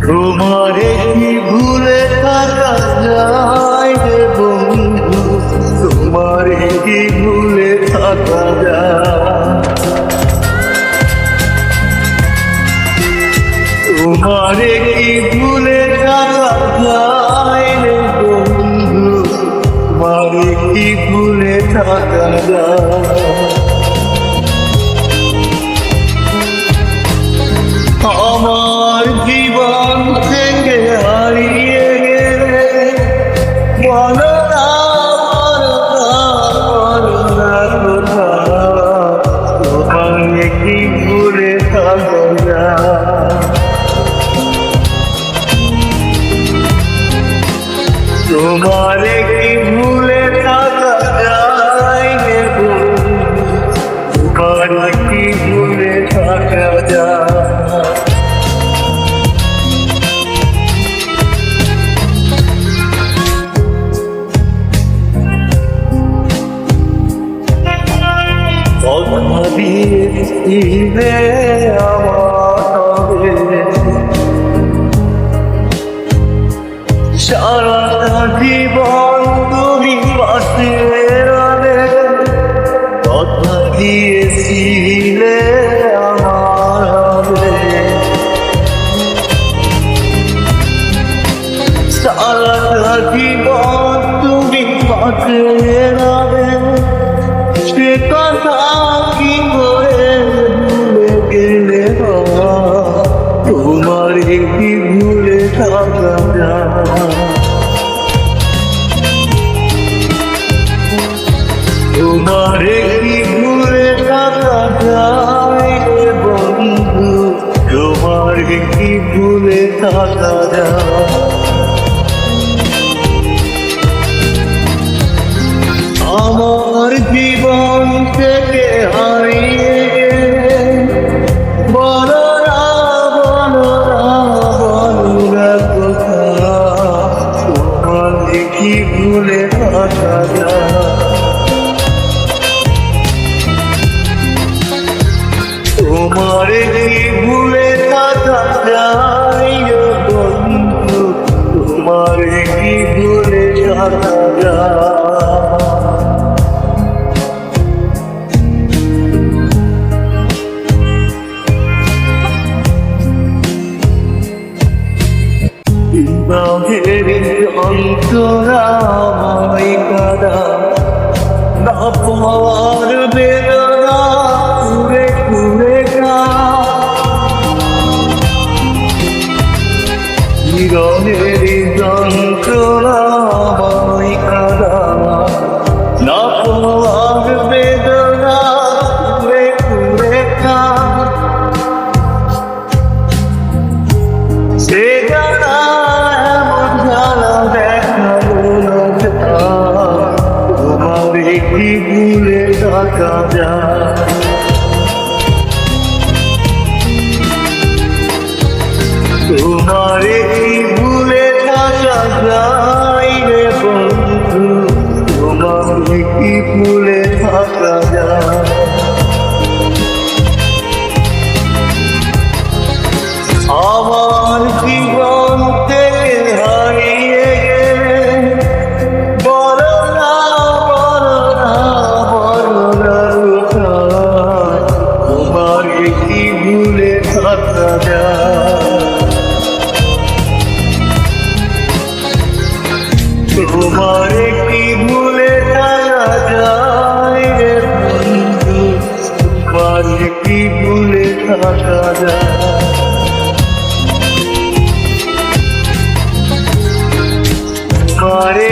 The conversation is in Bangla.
তোমারে কি ভুলে থাকা যায় রে বন্ধু, তোমারে কি ভুলে থাকা যায়, তোমারে কি ভুলে থাকা যায় রে বন্ধু, তোমারে কি ভুলে থাকা যায়। আমার জীবন থেকে হারিয়ে গেলে বলো না কোথা, তোমারে কি ভুলে থাকা যায়, তোমারে কি ভুলে থাকা যায় রে বন্ধু, তোমারে কি ভুলে থাকা যায়। কথা দিয়েছিলে আমার সারাটা জীবন তুমি পাশে রবে, কথা দিয়েছিলে আমার হবে, সারাটা জীবন তুমি পাশে রবে, সে কথা কি করে ভুলে গেলে, তোমারে কি ভুলে থাকা যায়, তোমারে কি ভুলে থাকা যায় রে বন্ধু, তোমারে কি ভুলে থাকা যায়। আমার জীবন থেকে হারিয়ে গেলে বলো না কোথা, তোমারে কি ভুলে থাকা যায়, তোমারে কি ভুলে থাকা যায় রে বন্ধু, তোমারে কি ভুলে থাকা যায়। বাঘের অন্তরায় কাদা না পাওয়ার বেদনা ঘুরে ঘুরে জীবনের যন্ত্রণায় কাদা না পাওয়ার বেদনা ঘুরে ঘুরে সে জানা তোমারে কি ভুলে থাকা যায়, তোমারে কি ভুলে থাকা যায় রে বন্ধু, তোমারে কি ভুলে থাকা যায়। আমার জীবন থেকে হারিয়ে গেলে বলো না কোথা, তোমারে কি ভুলে থাকা যায়, তোমারে কি ভুলে থাকা যায় রে বন্ধু, তোমারে কি ভুলে থাকা যায়। তোমারে